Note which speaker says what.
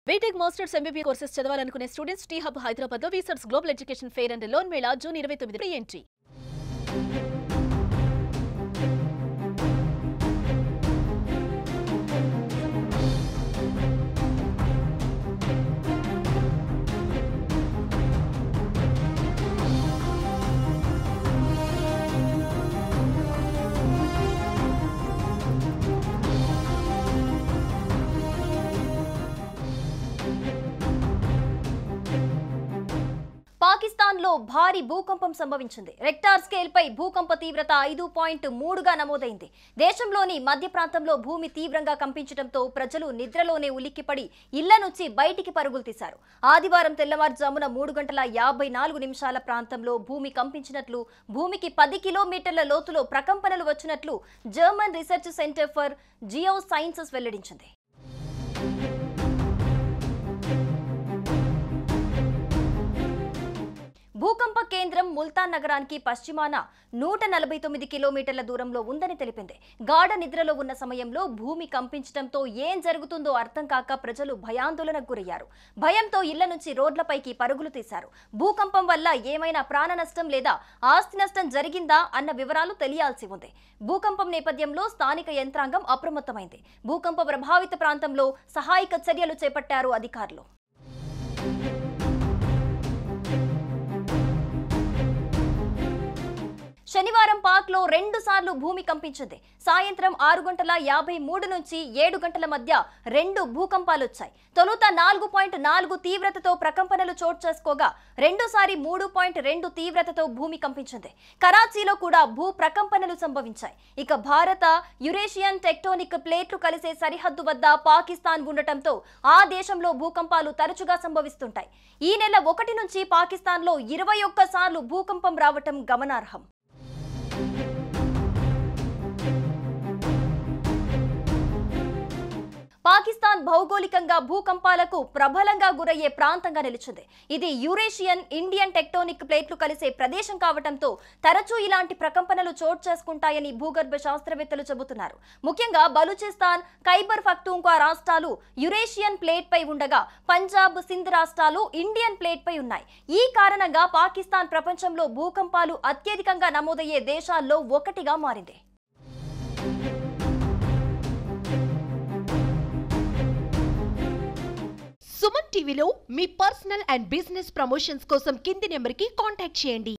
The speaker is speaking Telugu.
Speaker 1: బీటెక్ మాస్టర్స్ ఎంబీబీ కోర్సెస్ చదవాలనుకునే స్టూడెంట్స్ టీ హబ్ హైదరాబాద్ లో వీసర్స్ global education fair and loan mela June 29 entry.
Speaker 2: పాకిస్తాన్లో భారీ భూకంపం సంభవించింది. రెక్టార్ స్కేల్పై భూకంప తీవ్రత 5.3గా నమోదైంది. దేశంలోని మధ్య ప్రాంతంలో భూమి తీవ్రంగా కంపించడంతో ప్రజలు నిద్రలోనే ఉలిక్కిపడి ఇళ్ల నుంచి బయటికి పరుగులు తీశారు. ఆదివారం తెల్లవారుజామున 3:54 ప్రాంతంలో భూమి కంపించినట్లు, భూమికి 10 కిలోమీటర్ల లోతులో ప్రకంపనలు వచ్చినట్లు German research centre for geosciences వెల్లడించింది. భూకంప కేంద్రం ముల్తాన్ నగరానికి పశ్చిమాన 149 కిలోమీటర్ల దూరంలో ఉందని తెలిపింది. గాఢ నిద్రలో ఉన్న సమయంలో భూమి కంపించడంతో ఏం జరుగుతుందో అర్థం కాక ప్రజలు భయాందోళనకు గురయ్యారు. భయంతో ఇళ్ల నుంచి రోడ్లపైకి పరుగులు తీశారు. భూకంపం వల్ల ఏమైనా ప్రాణ నష్టం లేదా ఆస్తి నష్టం జరిగిందా అన్న వివరాలు తెలియాల్సి ఉంది. భూకంపం నేపథ్యంలో స్థానిక యంత్రాంగం అప్రమత్తమైంది. భూకంప ప్రభావిత ప్రాంతంలో సహాయక చర్యలు చేపట్టారు అధికారులు. శనివారం పాక్లో 2 సార్లు భూమి కంపించింది. సాయంత్రం 6:53 నుంచి 7 గంటల మధ్య 2 భూకంపాలు వచ్చాయి. తొలుత 4.4 తీవ్రతతో ప్రకంపనలు చోటు చేసుకోగా రెండోసారి 3.2 తీవ్రతతో భూమి కంపించింది. కరాచీలో కూడా భూ ప్రకంపనలు సంభవించాయి. ఇక భారత యురేషియన్ టెక్టోనిక్ ప్లేట్లు కలిసే సరిహద్దు వద్ద పాకిస్తాన్ ఉండటంతో ఆ దేశంలో భూకంపాలు తరచుగా సంభవిస్తుంటాయి. ఈ నెల 1 నుంచి పాకిస్తాన్లో 21 సార్లు భూకంపం రావటం గమనార్హం. పాకిస్తాన్ భౌగోళికంగా భూకంపాలకు ప్రబలంగా గురయ్యే ప్రాంతంగా నిలిచింది. ఇది యూరేషియన్ ఇండియన్ టెక్టోనిక్ ప్లేట్లు కలిసే ప్రదేశం కావడంతో తరచూ ఇలాంటి ప్రకంపనలు చోటు చేసుకుంటాయని భూగర్భ శాస్త్రవేత్తలు చెబుతున్నారు. ముఖ్యంగా బలూచిస్తాన్, ఖైబర్ పఖ్తూన్ఖ్వా రాష్ట్రాలు యురేషియన్ ప్లేట్ పై ఉండగా పంజాబ్, సింధ్ రాష్ట్రాలు ఇండియన్ ప్లేట్ పై ఉన్నాయి. ఈ కారణంగా పాకిస్తాన్ ప్రపంచంలో భూకంపాలు అత్యధికంగా నమోదయ్యే దేశాల్లో ఒకటిగా మారింది.
Speaker 3: సుమన్ టీవీలో మీ పర్సనల్ అండ్ బిజినెస్ ప్రమోషన్స్ కోసం కింది నెంబర్కి కాంటాక్ట్ చేయండి.